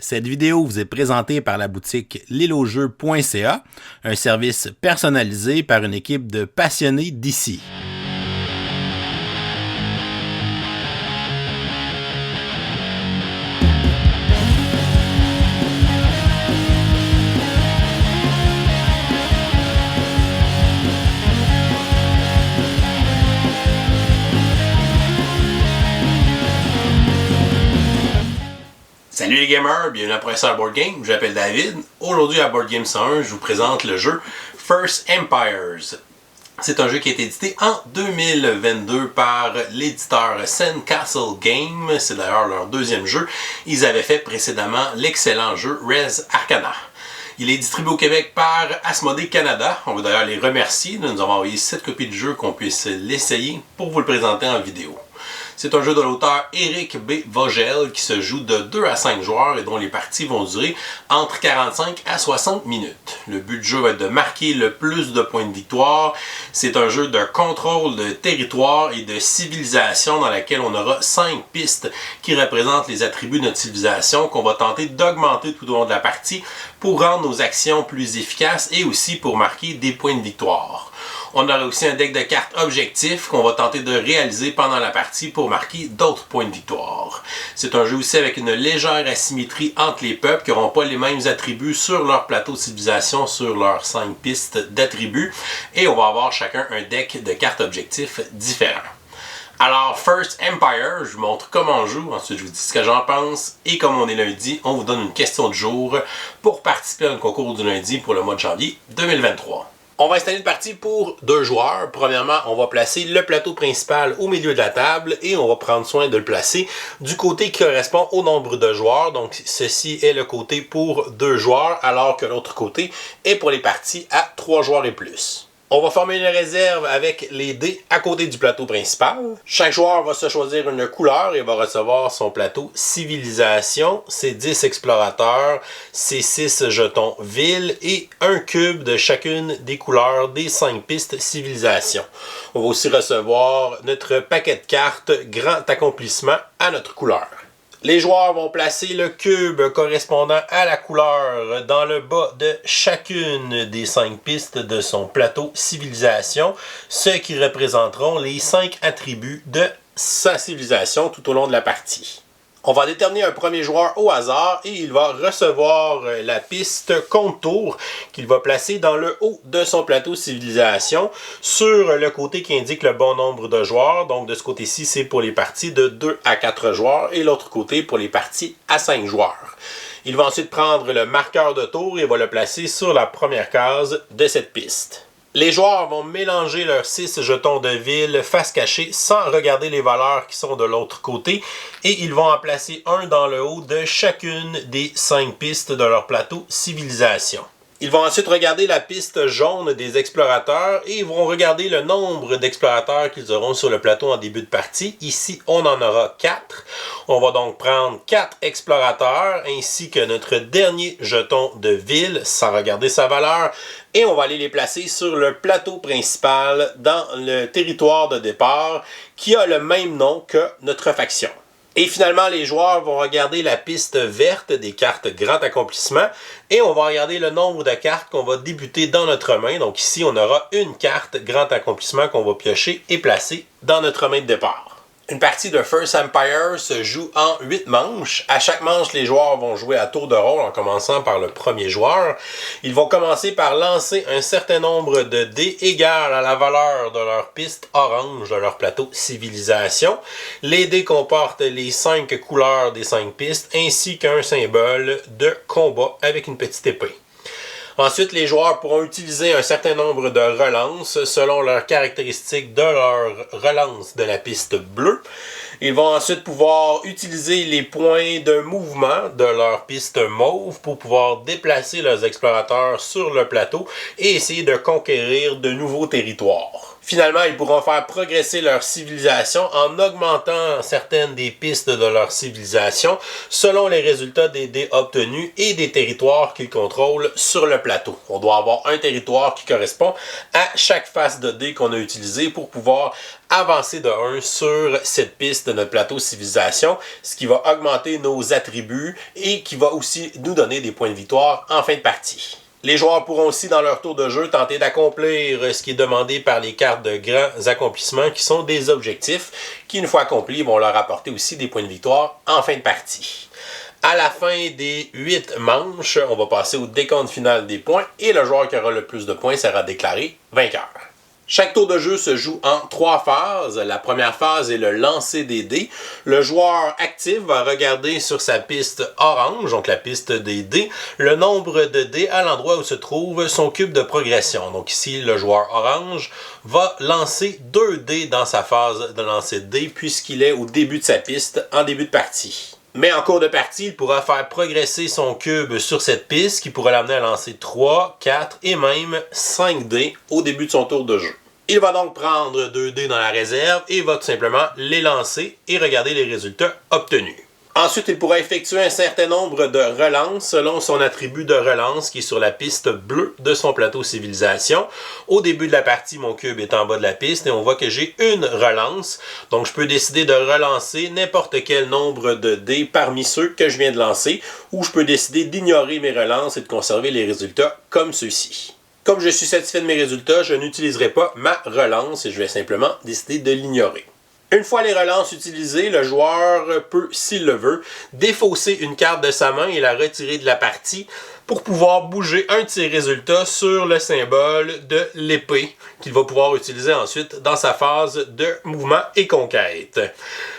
Cette vidéo vous est présentée par la boutique liloujeux.ca, un service personnalisé par une équipe de passionnés d'ici. Salut les gamers, bienvenue à Professeur Board Game, je m'appelle David. Aujourd'hui à Board Game 101, je vous présente le jeu First Empires. C'est un jeu qui a été édité en 2022 par l'éditeur Sandcastle Games. C'est d'ailleurs leur deuxième jeu. Ils avaient fait précédemment l'excellent jeu Res Arcana. Il est distribué au Québec par Asmodée Canada. On veut d'ailleurs les remercier. Nous avons envoyé 7 copies du jeu qu'on puisse l'essayer pour vous le présenter en vidéo. C'est un jeu de l'auteur Éric B. Vogel qui se joue de 2 à 5 joueurs et dont les parties vont durer entre 45 à 60 minutes. Le but du jeu va être de marquer le plus de points de victoire. C'est un jeu de contrôle de territoire et de civilisation dans laquelle on aura 5 pistes qui représentent les attributs de notre civilisation qu'on va tenter d'augmenter tout au long de la partie pour rendre nos actions plus efficaces et aussi pour marquer des points de victoire. On aura aussi un deck de cartes objectifs qu'on va tenter de réaliser pendant la partie pour marquer d'autres points de victoire. C'est un jeu aussi avec une légère asymétrie entre les peuples qui n'auront pas les mêmes attributs sur leur plateau de civilisation, sur leurs 5 pistes d'attributs. Et on va avoir chacun un deck de cartes objectifs différents. Alors, First Empire, je vous montre comment on joue, ensuite je vous dis ce que j'en pense, et comme on est lundi, on vous donne une question du jour pour participer à un concours du lundi pour le mois de janvier 2023. On va installer une partie pour 2 joueurs. Premièrement, on va placer le plateau principal au milieu de la table et on va prendre soin de le placer du côté qui correspond au nombre de joueurs. Donc, ceci est le côté pour 2 joueurs, alors que l'autre côté est pour les parties à 3 joueurs et plus. On va former une réserve avec les dés à côté du plateau principal. Chaque joueur va se choisir une couleur et va recevoir son plateau civilisation, ses 10 explorateurs, ses 6 jetons ville et un cube de chacune des couleurs des 5 pistes civilisation. On va aussi recevoir notre paquet de cartes grand accomplissement à notre couleur. Les joueurs vont placer le cube correspondant à la couleur dans le bas de chacune des 5 pistes de son plateau civilisation, ce qui représenteront les 5 attributs de sa civilisation tout au long de la partie. On va déterminer un premier joueur au hasard et il va recevoir la piste contour qu'il va placer dans le haut de son plateau civilisation sur le côté qui indique le bon nombre de joueurs. Donc de ce côté-ci, c'est pour les parties de 2 à 4 joueurs et l'autre côté pour les parties à 5 joueurs. Il va ensuite prendre le marqueur de tour et va le placer sur la première case de cette piste. Les joueurs vont mélanger leurs 6 jetons de ville face cachée sans regarder les valeurs qui sont de l'autre côté et ils vont en placer un dans le haut de chacune des 5 pistes de leur plateau civilisation. Ils vont ensuite regarder la piste jaune des explorateurs et ils vont regarder le nombre d'explorateurs qu'ils auront sur le plateau en début de partie. Ici, on en aura 4. On va donc prendre 4 explorateurs ainsi que notre dernier jeton de ville sans regarder sa valeur et on va aller les placer sur le plateau principal dans le territoire de départ qui a le même nom que notre faction. Et finalement, les joueurs vont regarder la piste verte des cartes Grand Accomplissement et on va regarder le nombre de cartes qu'on va débuter dans notre main. Donc ici, on aura une carte Grand Accomplissement qu'on va piocher et placer dans notre main de départ. Une partie de First Empire se joue en 8 manches. À chaque manche, les joueurs vont jouer à tour de rôle en commençant par le premier joueur. Ils vont commencer par lancer un certain nombre de dés égal à la valeur de leur piste orange de leur plateau civilisation. Les dés comportent les 5 couleurs des 5 pistes ainsi qu'un symbole de combat avec une petite épée. Ensuite, les joueurs pourront utiliser un certain nombre de relances selon leurs caractéristiques de leur relance de la piste bleue. Ils vont ensuite pouvoir utiliser les points de mouvement de leur piste mauve pour pouvoir déplacer leurs explorateurs sur le plateau et essayer de conquérir de nouveaux territoires. Finalement, ils pourront faire progresser leur civilisation en augmentant certaines des pistes de leur civilisation selon les résultats des dés obtenus et des territoires qu'ils contrôlent sur le plateau. On doit avoir un territoire qui correspond à chaque face de dés qu'on a utilisé pour pouvoir avancer de 1 sur cette piste de notre plateau civilisation, ce qui va augmenter nos attributs et qui va aussi nous donner des points de victoire en fin de partie. Les joueurs pourront aussi, dans leur tour de jeu, tenter d'accomplir ce qui est demandé par les cartes de grands accomplissements, qui sont des objectifs, qui, une fois accomplis, vont leur apporter aussi des points de victoire en fin de partie. À la fin des 8 manches, on va passer au décompte final des points, et le joueur qui aura le plus de points sera déclaré vainqueur. Chaque tour de jeu se joue en 3 phases. La première phase est le lancer des dés. Le joueur actif va regarder sur sa piste orange, donc la piste des dés, le nombre de dés à l'endroit où se trouve son cube de progression. Donc ici, le joueur orange va lancer 2 dés dans sa phase de lancer de dés puisqu'il est au début de sa piste, en début de partie. Mais en cours de partie, il pourra faire progresser son cube sur cette piste qui pourra l'amener à lancer 3, 4 et même 5 dés au début de son tour de jeu. Il va donc prendre 2 dés dans la réserve et va tout simplement les lancer et regarder les résultats obtenus. Ensuite, il pourra effectuer un certain nombre de relances selon son attribut de relance qui est sur la piste bleue de son plateau civilisation. Au début de la partie, mon cube est en bas de la piste et on voit que j'ai une relance. Donc, je peux décider de relancer n'importe quel nombre de dés parmi ceux que je viens de lancer ou je peux décider d'ignorer mes relances et de conserver les résultats comme ceux-ci. Comme je suis satisfait de mes résultats, je n'utiliserai pas ma relance et je vais simplement décider de l'ignorer. Une fois les relances utilisées, le joueur peut, s'il le veut, défausser une carte de sa main et la retirer de la partie pour pouvoir bouger un de ses résultats sur le symbole de l'épée qu'il va pouvoir utiliser ensuite dans sa phase de mouvement et conquête.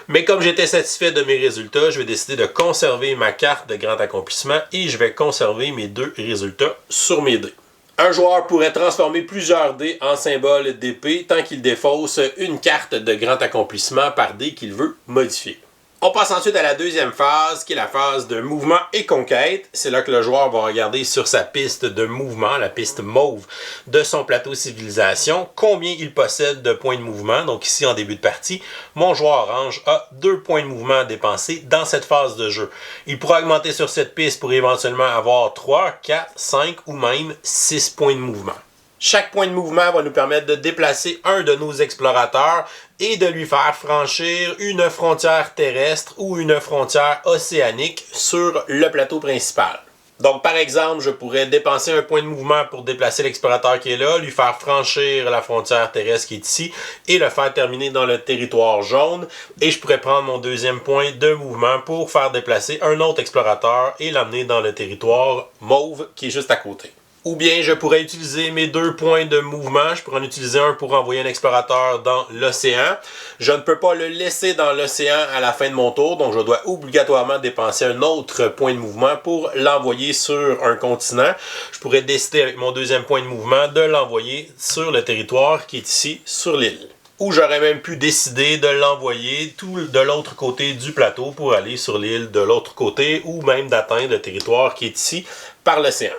Mais comme j'étais satisfait de mes résultats, je vais décider de conserver ma carte de grand accomplissement et je vais conserver mes 2 résultats sur mes dés. Un joueur pourrait transformer plusieurs dés en symboles d'épée tant qu'il défausse une carte de grand accomplissement par dé qu'il veut modifier. On passe ensuite à la deuxième phase, qui est la phase de mouvement et conquête. C'est là que le joueur va regarder sur sa piste de mouvement, la piste mauve de son plateau civilisation, combien il possède de points de mouvement. Donc ici, en début de partie, mon joueur orange a 2 points de mouvement à dépenser dans cette phase de jeu. Il pourra augmenter sur cette piste pour éventuellement avoir 3, 4, 5 ou même 6 points de mouvement. Chaque point de mouvement va nous permettre de déplacer un de nos explorateurs et de lui faire franchir une frontière terrestre ou une frontière océanique sur le plateau principal. Donc, par exemple, je pourrais dépenser un point de mouvement pour déplacer l'explorateur qui est là, lui faire franchir la frontière terrestre qui est ici et le faire terminer dans le territoire jaune. Et je pourrais prendre mon deuxième point de mouvement pour faire déplacer un autre explorateur et l'amener dans le territoire mauve qui est juste à côté. Ou bien je pourrais utiliser mes 2 points de mouvement. Je pourrais en utiliser un pour envoyer un explorateur dans l'océan. Je ne peux pas le laisser dans l'océan à la fin de mon tour, donc je dois obligatoirement dépenser un autre point de mouvement pour l'envoyer sur un continent. Je pourrais décider avec mon deuxième point de mouvement de l'envoyer sur le territoire qui est ici, sur l'île. Ou j'aurais même pu décider de l'envoyer tout de l'autre côté du plateau pour aller sur l'île de l'autre côté, ou même d'atteindre le territoire qui est ici par l'océan.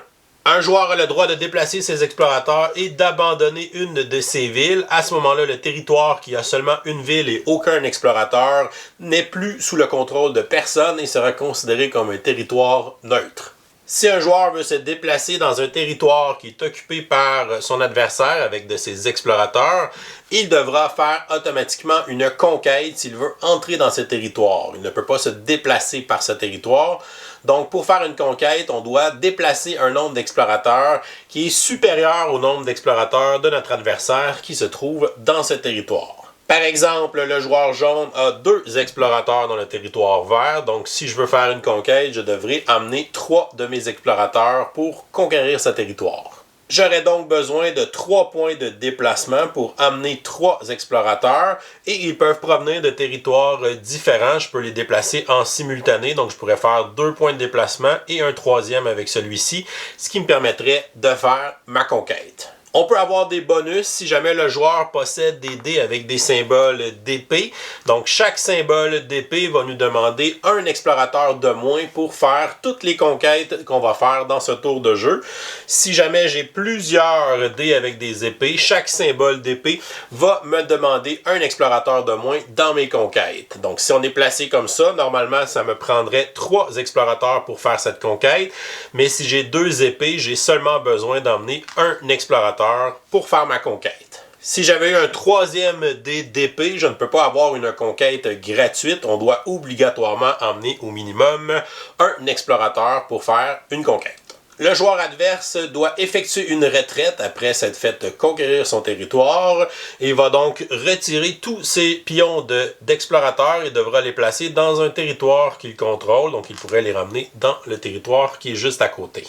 Un joueur a le droit de déplacer ses explorateurs et d'abandonner une de ses villes. À ce moment-là, le territoire qui a seulement une ville et aucun explorateur n'est plus sous le contrôle de personne et sera considéré comme un territoire neutre. Si un joueur veut se déplacer dans un territoire qui est occupé par son adversaire avec de ses explorateurs, il devra faire automatiquement une conquête s'il veut entrer dans ce territoire. Il ne peut pas se déplacer par ce territoire. Donc, pour faire une conquête, on doit déplacer un nombre d'explorateurs qui est supérieur au nombre d'explorateurs de notre adversaire qui se trouve dans ce territoire. Par exemple, le joueur jaune a 2 explorateurs dans le territoire vert. Donc, si je veux faire une conquête, je devrais amener 3 de mes explorateurs pour conquérir ce territoire. J'aurais donc besoin de 3 points de déplacement pour amener 3 explorateurs et ils peuvent provenir de territoires différents. Je peux les déplacer en simultané, donc je pourrais faire 2 points de déplacement et un 3e avec celui-ci, ce qui me permettrait de faire ma conquête. On peut avoir des bonus si jamais le joueur possède des dés avec des symboles d'épée. Donc chaque symbole d'épée va nous demander un explorateur de moins pour faire toutes les conquêtes qu'on va faire dans ce tour de jeu. Si jamais j'ai plusieurs dés avec des épées, chaque symbole d'épée va me demander un explorateur de moins dans mes conquêtes. Donc si on est placé comme ça, normalement ça me prendrait 3 explorateurs pour faire cette conquête. Mais si j'ai 2 épées, j'ai seulement besoin d'emmener un explorateur pour faire ma conquête. Si j'avais eu un 3e dé d'épée, je ne peux pas avoir une conquête gratuite. On doit obligatoirement emmener au minimum un explorateur pour faire une conquête. Le joueur adverse doit effectuer une retraite après s'être fait conquérir son territoire et va donc retirer tous ses pions d'explorateurs et devra les placer dans un territoire qu'il contrôle. Donc il pourrait les ramener dans le territoire qui est juste à côté.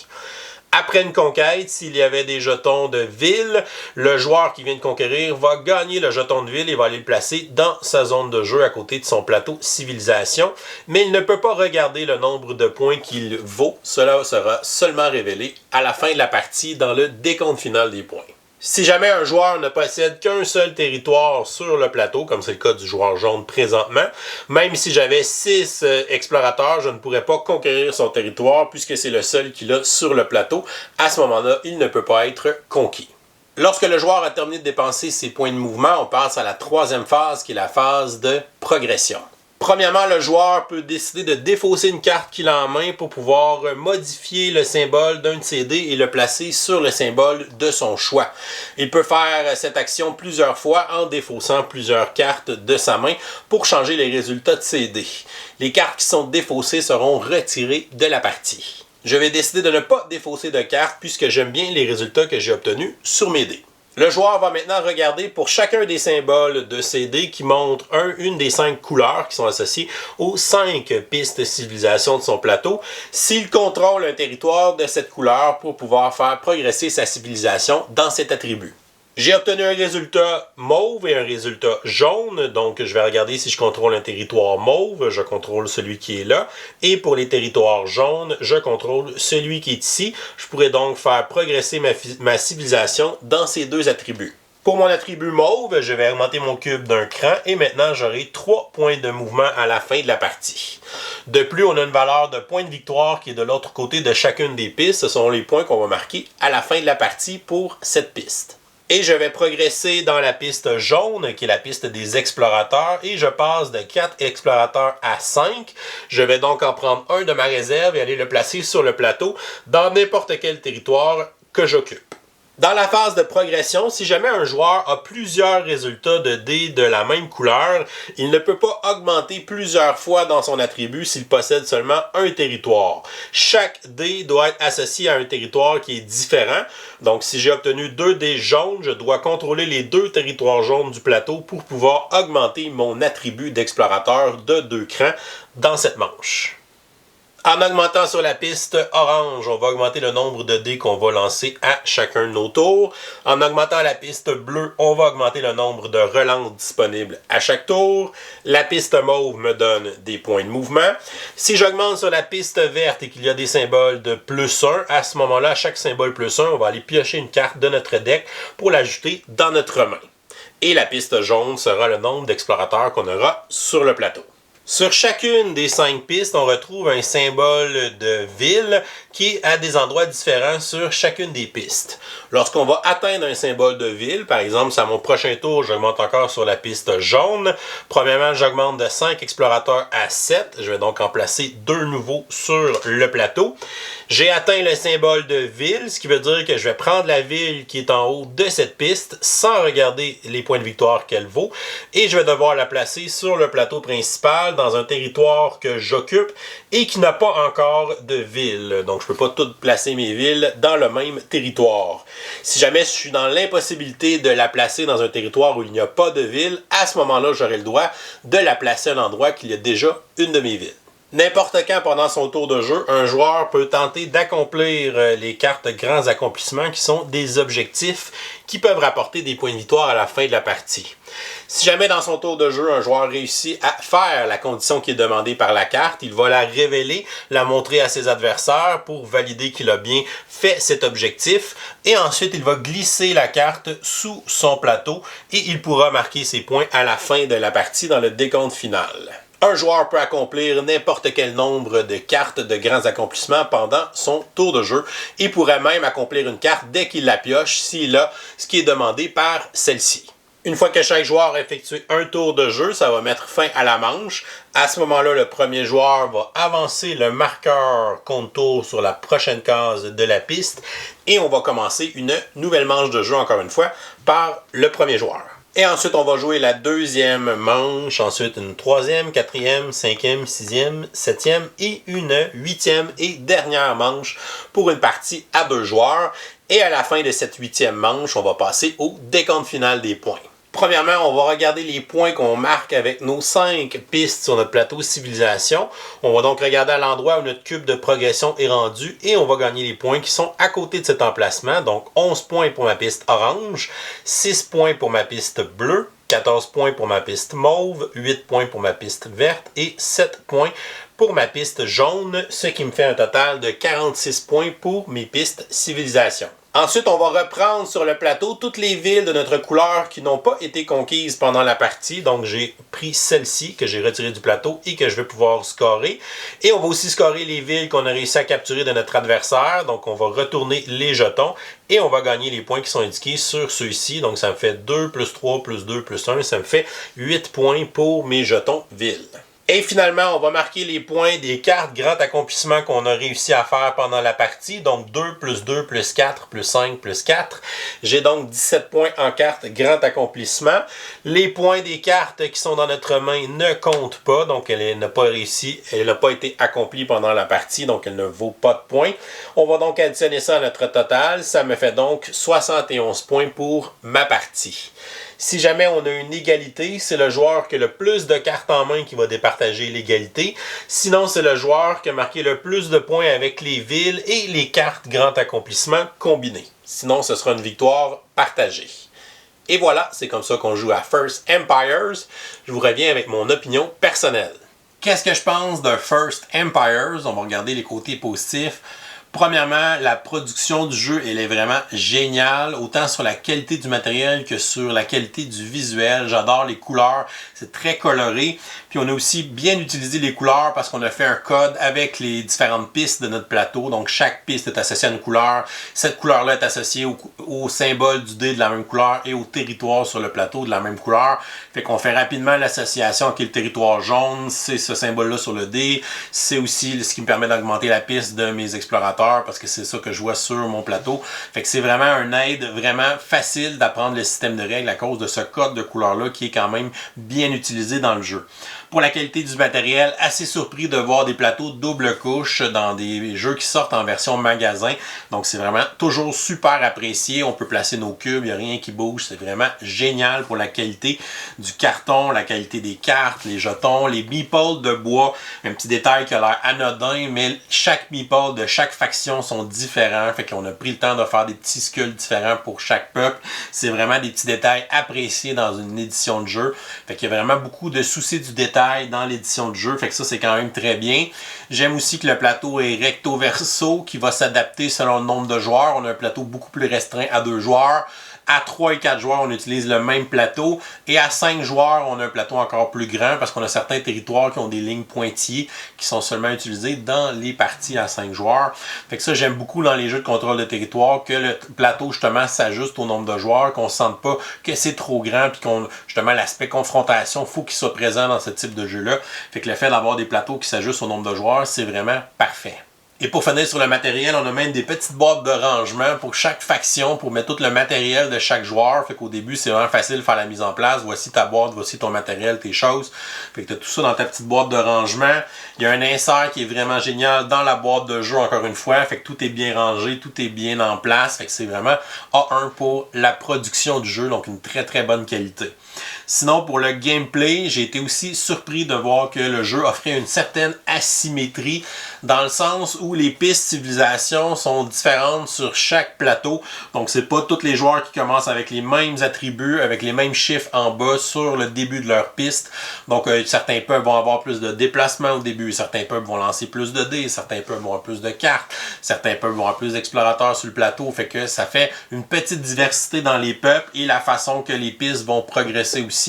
Après une conquête, s'il y avait des jetons de ville, le joueur qui vient de conquérir va gagner le jeton de ville et va aller le placer dans sa zone de jeu à côté de son plateau civilisation. Mais il ne peut pas regarder le nombre de points qu'il vaut. Cela sera seulement révélé à la fin de la partie dans le décompte final des points. Si jamais un joueur ne possède qu'un seul territoire sur le plateau, comme c'est le cas du joueur jaune présentement, même si j'avais 6 explorateurs, je ne pourrais pas conquérir son territoire puisque c'est le seul qu'il a sur le plateau. À ce moment-là, il ne peut pas être conquis. Lorsque le joueur a terminé de dépenser ses points de mouvement, on passe à la 3e phase qui est la phase de progression. Premièrement, le joueur peut décider de défausser une carte qu'il a en main pour pouvoir modifier le symbole d'un de ses dés et le placer sur le symbole de son choix. Il peut faire cette action plusieurs fois en défaussant plusieurs cartes de sa main pour changer les résultats de ses dés. Les cartes qui sont défaussées seront retirées de la partie. Je vais décider de ne pas défausser de cartes puisque j'aime bien les résultats que j'ai obtenus sur mes dés. Le joueur va maintenant regarder pour chacun des symboles de ces dés qui montrent une des 5 couleurs qui sont associées aux 5 pistes civilisation de son plateau, s'il contrôle un territoire de cette couleur pour pouvoir faire progresser sa civilisation dans cet attribut. J'ai obtenu un résultat mauve et un résultat jaune, donc je vais regarder si je contrôle un territoire mauve, je contrôle celui qui est là, et pour les territoires jaunes, je contrôle celui qui est ici. Je pourrais donc faire progresser ma civilisation dans ces 2 attributs. Pour mon attribut mauve, je vais augmenter mon cube d'un cran et maintenant j'aurai 3 points de mouvement à la fin de la partie. De plus, on a une valeur de points de victoire qui est de l'autre côté de chacune des pistes. Ce sont les points qu'on va marquer à la fin de la partie pour cette piste. Et je vais progresser dans la piste jaune, qui est la piste des explorateurs, et je passe de 4 explorateurs à 5. Je vais donc en prendre un de ma réserve et aller le placer sur le plateau dans n'importe quel territoire que j'occupe. Dans la phase de progression, si jamais un joueur a plusieurs résultats de dés de la même couleur, il ne peut pas augmenter plusieurs fois dans son attribut s'il possède seulement un territoire. Chaque dé doit être associé à un territoire qui est différent. Donc si j'ai obtenu 2 dés jaunes, je dois contrôler les 2 territoires jaunes du plateau pour pouvoir augmenter mon attribut d'explorateur de 2 crans dans cette manche. En augmentant sur la piste orange, on va augmenter le nombre de dés qu'on va lancer à chacun de nos tours. En augmentant la piste bleue, on va augmenter le nombre de relances disponibles à chaque tour. La piste mauve me donne des points de mouvement. Si j'augmente sur la piste verte et qu'il y a des symboles de +1, à ce moment-là, à chaque symbole +1, on va aller piocher une carte de notre deck pour l'ajouter dans notre main. Et la piste jaune sera le nombre d'explorateurs qu'on aura sur le plateau. Sur chacune des 5 pistes, on retrouve un symbole de ville qui est à des endroits différents sur chacune des pistes. Lorsqu'on va atteindre un symbole de ville, par exemple, c'est à mon prochain tour, j'augmente encore sur la piste jaune. Premièrement, j'augmente de 5 explorateurs à 7. Je vais donc en placer 2 nouveaux sur le plateau. J'ai atteint le symbole de ville, ce qui veut dire que je vais prendre la ville qui est en haut de cette piste sans regarder les points de victoire qu'elle vaut et je vais devoir la placer sur le plateau principal dans un territoire que j'occupe et qui n'a pas encore de ville. Donc je ne peux pas toutes placer mes villes dans le même territoire. Si jamais je suis dans l'impossibilité de la placer dans un territoire où il n'y a pas de ville, à ce moment-là, j'aurai le droit de la placer à un endroit qu'il y a déjà une de mes villes. N'importe quand pendant son tour de jeu, un joueur peut tenter d'accomplir les cartes grands accomplissements qui sont des objectifs qui peuvent rapporter des points de victoire à la fin de la partie. Si jamais dans son tour de jeu, un joueur réussit à faire la condition qui est demandée par la carte, il va la révéler, la montrer à ses adversaires pour valider qu'il a bien fait cet objectif et ensuite il va glisser la carte sous son plateau et il pourra marquer ses points à la fin de la partie dans le décompte final. Un joueur peut accomplir n'importe quel nombre de cartes de grands accomplissements pendant son tour de jeu et pourrait même accomplir une carte dès qu'il la pioche s'il a ce qui est demandé par celle-ci. Une fois que chaque joueur a effectué un tour de jeu, ça va mettre fin à la manche. À ce moment-là, le premier joueur va avancer le marqueur compte-tour sur la prochaine case de la piste et on va commencer une nouvelle manche de jeu, encore une fois, par le premier joueur. Et ensuite, on va jouer la deuxième manche, ensuite une troisième, quatrième, cinquième, sixième, septième et une huitième et dernière manche pour une partie à 2 joueurs. Et à la fin de cette huitième manche, on va passer au décompte final des points. Premièrement, on va regarder les points qu'on marque avec nos 5 pistes sur notre plateau civilisation. On va donc regarder à l'endroit où notre cube de progression est rendu et on va gagner les points qui sont à côté de cet emplacement. Donc 11 points pour ma piste orange, 6 points pour ma piste bleue, 14 points pour ma piste mauve, 8 points pour ma piste verte et 7 points pour ma piste jaune, ce qui me fait un total de 46 points pour mes pistes civilisation. Ensuite, on va reprendre sur le plateau toutes les villes de notre couleur qui n'ont pas été conquises pendant la partie. Donc, j'ai pris celle-ci que j'ai retirée du plateau et que je vais pouvoir scorer. Et on va aussi scorer les villes qu'on a réussi à capturer de notre adversaire. Donc, on va retourner les jetons et on va gagner les points qui sont indiqués sur ceux-ci. Donc, ça me fait 2 plus 3 plus 2 plus 1. Ça me fait 8 points pour mes jetons villes. Et finalement, on va marquer les points des cartes grand accomplissement qu'on a réussi à faire pendant la partie. Donc 2 plus 2 plus 4 plus 5 plus 4. J'ai donc 17 points en carte grand accomplissement. Les points des cartes qui sont dans notre main ne comptent pas. Donc elle n'a pas réussi, elle n'a pas été accomplie pendant la partie. Donc elle ne vaut pas de points. On va donc additionner ça à notre total. Ça me fait donc 71 points pour ma partie. Si jamais on a une égalité, c'est le joueur qui a le plus de cartes en main qui va départager l'égalité. Sinon, c'est le joueur qui a marqué le plus de points avec les villes et les cartes grand accomplissement combinées. Sinon, ce sera une victoire partagée. Et voilà, c'est comme ça qu'on joue à First Empires. Je vous reviens avec mon opinion personnelle. Qu'est-ce que je pense de First Empires? On va regarder les côtés positifs. Premièrement, la production du jeu, elle est vraiment géniale, autant sur la qualité du matériel que sur la qualité du visuel. J'adore les couleurs, c'est très coloré. Puis on a aussi bien utilisé les couleurs parce qu'on a fait un code avec les différentes pistes de notre plateau. Donc chaque piste est associée à une couleur. Cette couleur-là est associée au symbole du dé de la même couleur et au territoire sur le plateau de la même couleur. Fait qu'on fait rapidement l'association avec le territoire jaune, c'est ce symbole-là sur le dé. C'est aussi ce qui me permet d'augmenter la piste de mes explorateurs parce que c'est ça que je vois sur mon plateau. Fait que c'est vraiment un aide vraiment facile d'apprendre le système de règles à cause de ce code de couleur-là qui est quand même bien utilisé dans le jeu. Pour la qualité du matériel, assez surpris de voir des plateaux double couche dans des jeux qui sortent en version magasin. Donc c'est vraiment toujours super apprécié. On peut placer nos cubes, il n'y a rien qui bouge. C'est vraiment génial pour la qualité du carton, la qualité des cartes, les jetons, les meeples de bois. Un petit détail qui a l'air anodin, mais chaque meeple de chaque faction sont différents. Fait qu'on a pris le temps de faire des petits skulls différents pour chaque peuple. C'est vraiment des petits détails appréciés dans une édition de jeu. Fait qu'il y a vraiment beaucoup de soucis du détail dans l'édition de jeu, fait que ça c'est quand même très bien. J'aime aussi que le plateau est recto verso qui va s'adapter selon le nombre de joueurs. On a un plateau beaucoup plus restreint à 2 joueurs. À 3 et 4 joueurs, on utilise le même plateau. Et à 5 joueurs, on a un plateau encore plus grand parce qu'on a certains territoires qui ont des lignes pointillées qui sont seulement utilisées dans les parties à 5 joueurs. Fait que ça, j'aime beaucoup dans les jeux de contrôle de territoire que le plateau, justement, s'ajuste au nombre de joueurs, qu'on ne sente pas que c'est trop grand puis qu'on, justement, l'aspect confrontation, faut qu'il soit présent dans ce type de jeu-là. Fait que le fait d'avoir des plateaux qui s'ajustent au nombre de joueurs, c'est vraiment parfait. Et pour finir sur le matériel, on a même des petites boîtes de rangement pour chaque faction, pour mettre tout le matériel de chaque joueur. Fait qu'au début, c'est vraiment facile de faire la mise en place. Voici ta boîte, voici ton matériel, tes choses. Fait que tu as tout ça dans ta petite boîte de rangement. Il y a un insert qui est vraiment génial dans la boîte de jeu, encore une fois. Fait que tout est bien rangé, tout est bien en place. Fait que c'est vraiment A1 pour la production du jeu, donc une très très bonne qualité. Sinon, pour le gameplay, j'ai été aussi surpris de voir que le jeu offrait une certaine asymétrie dans le sens où les pistes civilisation sont différentes sur chaque plateau. Donc, c'est pas tous les joueurs qui commencent avec les mêmes attributs, avec les mêmes chiffres en bas sur le début de leur piste. Donc, certains peuples vont avoir plus de déplacement au début, certains peuples vont lancer plus de dés, certains peuples vont avoir plus de cartes, certains peuples vont avoir plus d'explorateurs sur le plateau. Fait que ça fait une petite diversité dans les peuples et la façon que les pistes vont progresser aussi,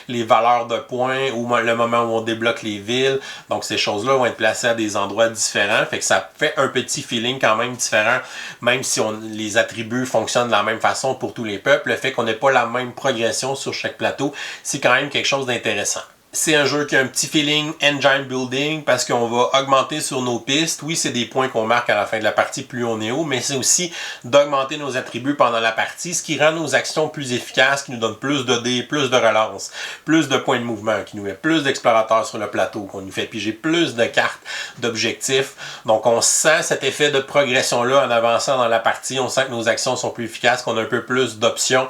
les valeurs de points ou le moment où on débloque les villes. Donc, ces choses-là vont être placées à des endroits différents. Fait que ça fait un petit feeling quand même différent, même si les attributs fonctionnent de la même façon pour tous les peuples. Le fait qu'on n'ait pas la même progression sur chaque plateau, c'est quand même quelque chose d'intéressant. C'est un jeu qui a un petit feeling engine building parce qu'on va augmenter sur nos pistes. Oui, c'est des points qu'on marque à la fin de la partie plus on est haut, mais c'est aussi d'augmenter nos attributs pendant la partie, ce qui rend nos actions plus efficaces, qui nous donne plus de dés, plus de relance, plus de points de mouvement, qui nous met plus d'explorateurs sur le plateau, qu'on nous fait piger plus de cartes, d'objectifs. Donc on sent cet effet de progression-là en avançant dans la partie. On sent que nos actions sont plus efficaces, qu'on a un peu plus d'options.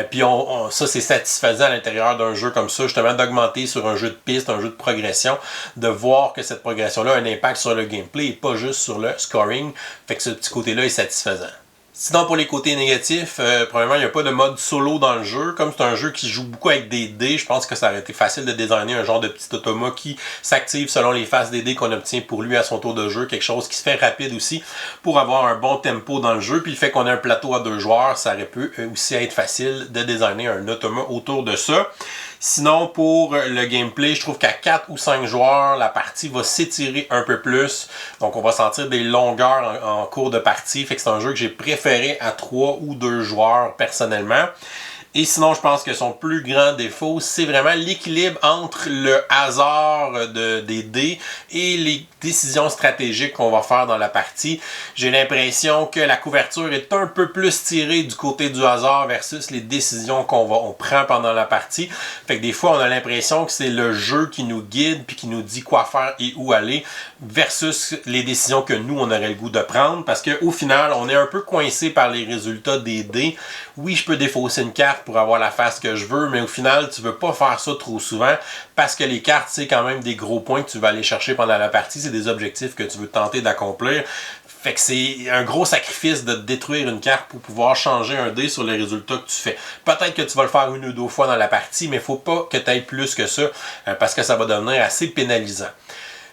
Puis ça, c'est satisfaisant à l'intérieur d'un jeu comme ça, justement, d'augmenter sur un jeu de piste, un jeu de progression, de voir que cette progression-là a un impact sur le gameplay et pas juste sur le scoring. Fait que ce petit côté-là est satisfaisant. Sinon, pour les côtés négatifs, premièrement, il n'y a pas de mode solo dans le jeu. Comme c'est un jeu qui joue beaucoup avec des dés, je pense que ça aurait été facile de designer un genre de petit automa qui s'active selon les faces des dés qu'on obtient pour lui à son tour de jeu. Quelque chose qui se fait rapide aussi pour avoir un bon tempo dans le jeu. Puis le fait qu'on ait un plateau à 2 joueurs, ça aurait pu aussi être facile de designer un automa autour de ça. Sinon, pour le gameplay, je trouve qu'à 4 ou 5 joueurs, la partie va s'étirer un peu plus. Donc, on va sentir des longueurs en cours de partie. Fait que c'est un jeu que j'ai préféré à 3 ou 2 joueurs personnellement. Et sinon, je pense que son plus grand défaut, c'est vraiment l'équilibre entre le hasard des dés et les décisions stratégiques qu'on va faire dans la partie. J'ai l'impression que la couverture est un peu plus tirée du côté du hasard versus les décisions on prend pendant la partie. Fait que des fois, on a l'impression que c'est le jeu qui nous guide puis qui nous dit quoi faire et où aller versus les décisions que nous, on aurait le goût de prendre. Parce qu'au final, on est un peu coincé par les résultats des dés. Oui, je peux défausser une carte pour avoir la face que je veux, mais au final, tu veux pas faire ça trop souvent parce que les cartes, c'est quand même des gros points que tu vas aller chercher pendant la partie. C'est des objectifs que tu veux tenter d'accomplir. Fait que c'est un gros sacrifice de détruire une carte pour pouvoir changer un dé sur les résultats que tu fais. Peut-être que tu vas le faire 1 ou 2 fois dans la partie, mais il faut pas que tu ailles plus que ça parce que ça va devenir assez pénalisant.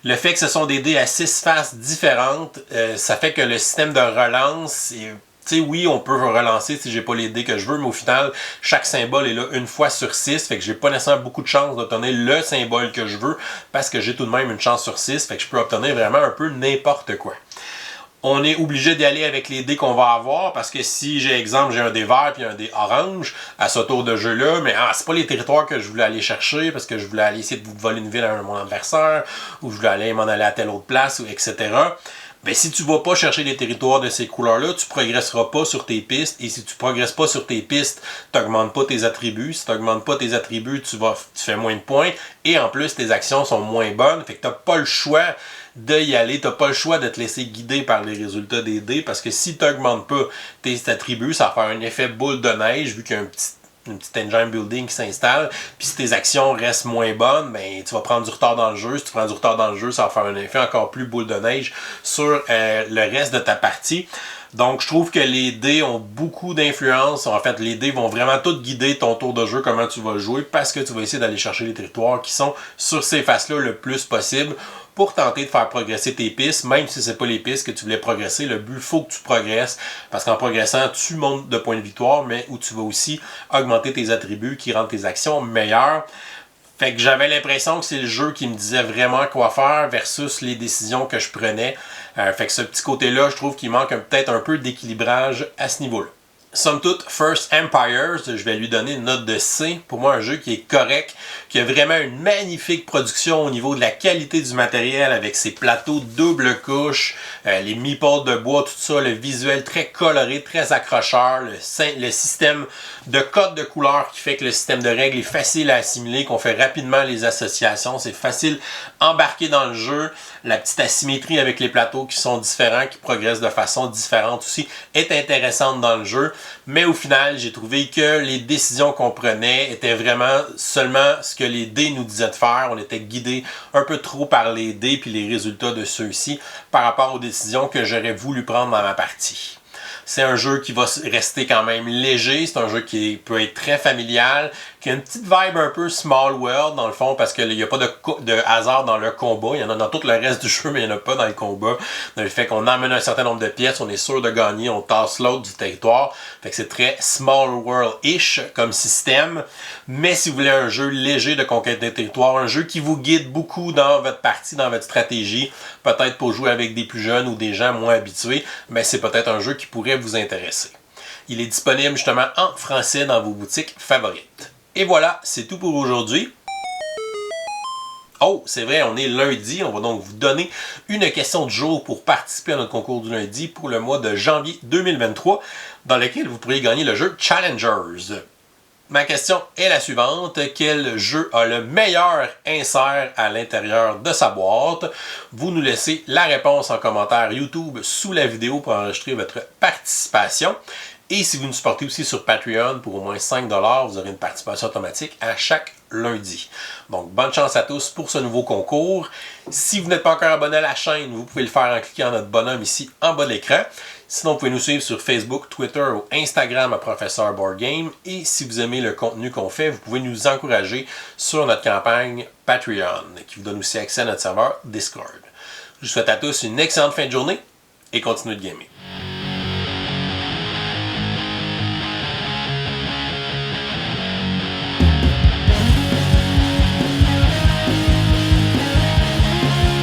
Le fait que ce sont des dés à 6 faces différentes, ça fait que le système de relance tu sais, oui, on peut relancer si j'ai pas les dés que je veux, mais au final, chaque symbole est là une fois sur 6, fait que j'ai pas nécessairement beaucoup de chance d'obtenir le symbole que je veux, parce que j'ai tout de même une chance sur 6, fait que je peux obtenir vraiment un peu n'importe quoi. On est obligé d'y aller avec les dés qu'on va avoir, parce que si j'ai un dé vert puis un dé orange à ce tour de jeu-là, mais c'est pas les territoires que je voulais aller chercher, parce que je voulais aller essayer de voler une ville à mon adversaire, ou je voulais m'en aller à telle autre place, etc., ben, si tu vas pas chercher les territoires de ces couleurs-là, tu progresseras pas sur tes pistes. Et si tu progresses pas sur tes pistes, tu n'augmentes pas tes attributs. Si tu n'augmentes pas tes attributs, tu fais moins de points. Et en plus, tes actions sont moins bonnes. Fait que tu n'as pas le choix d'y aller. Tu n'as pas le choix de te laisser guider par les résultats des dés. Parce que si tu n'augmentes pas tes attributs, ça va faire un effet boule de neige vu qu'il y a une petite engine building qui s'installe, puis si tes actions restent moins bonnes, ben tu vas prendre du retard dans le jeu. Si tu prends du retard dans le jeu, ça va faire un effet encore plus boule de neige sur le reste de ta partie. Donc, je trouve que les dés ont beaucoup d'influence. En fait, les dés vont vraiment tout guider ton tour de jeu, comment tu vas jouer, parce que tu vas essayer d'aller chercher les territoires qui sont sur ces faces-là le plus possible pour tenter de faire progresser tes pistes, même si c'est pas les pistes que tu voulais progresser. Le but, il faut que tu progresses, parce qu'en progressant, tu montes de points de victoire, mais où tu vas aussi augmenter tes attributs qui rendent tes actions meilleures. Fait que j'avais l'impression que c'est le jeu qui me disait vraiment quoi faire versus les décisions que je prenais. Fait que ce petit côté-là, je trouve qu'il manque peut-être un peu d'équilibrage à ce niveau-là. Somme toute, First Empires, je vais lui donner une note de C. Pour moi, un jeu qui est correct, qui a vraiment une magnifique production au niveau de la qualité du matériel avec ses plateaux double couche, les meeples de bois, tout ça, le visuel très coloré, très accrocheur, le système de code de couleurs qui fait que le système de règles est facile à assimiler, qu'on fait rapidement les associations, c'est facile embarquer dans le jeu. La petite asymétrie avec les plateaux qui sont différents, qui progressent de façon différente aussi, est intéressante dans le jeu. Mais au final, j'ai trouvé que les décisions qu'on prenait étaient vraiment seulement ce que les dés nous disaient de faire. On était guidé un peu trop par les dés puis les résultats de ceux-ci par rapport aux décisions que j'aurais voulu prendre dans ma partie. C'est un jeu qui va rester quand même léger, c'est un jeu qui peut être très familial, qui a une petite vibe un peu small world dans le fond, parce qu'il n'y a pas de hasard dans le combat. Il y en a dans tout le reste du jeu, mais il n'y en a pas dans le combat. Dans le fait qu'on emmène un certain nombre de pièces, on est sûr de gagner, on tasse l'autre du territoire. Fait que c'est très small world-ish comme système. Mais si vous voulez un jeu léger de conquête de territoire, un jeu qui vous guide beaucoup dans votre partie, dans votre stratégie, peut-être pour jouer avec des plus jeunes ou des gens moins habitués, mais c'est peut-être un jeu qui pourrait vous intéresser. Il est disponible justement en français dans vos boutiques favorites. Et voilà, c'est tout pour aujourd'hui. Oh, c'est vrai, on est lundi. On va donc vous donner une question du jour pour participer à notre concours du lundi pour le mois de janvier 2023, dans lequel vous pourriez gagner le jeu Challengers. Ma question est la suivante. Quel jeu a le meilleur insert à l'intérieur de sa boîte? Vous nous laissez la réponse en commentaire YouTube sous la vidéo pour enregistrer votre participation. Et si vous nous supportez aussi sur Patreon pour au moins 5$, vous aurez une participation automatique à chaque lundi. Donc, bonne chance à tous pour ce nouveau concours. Si vous n'êtes pas encore abonné à la chaîne, vous pouvez le faire en cliquant notre bonhomme ici en bas de l'écran. Sinon, vous pouvez nous suivre sur Facebook, Twitter ou Instagram à Professeur Board Game. Et si vous aimez le contenu qu'on fait, vous pouvez nous encourager sur notre campagne Patreon, qui vous donne aussi accès à notre serveur Discord. Je vous souhaite à tous une excellente fin de journée et continuez de gamer.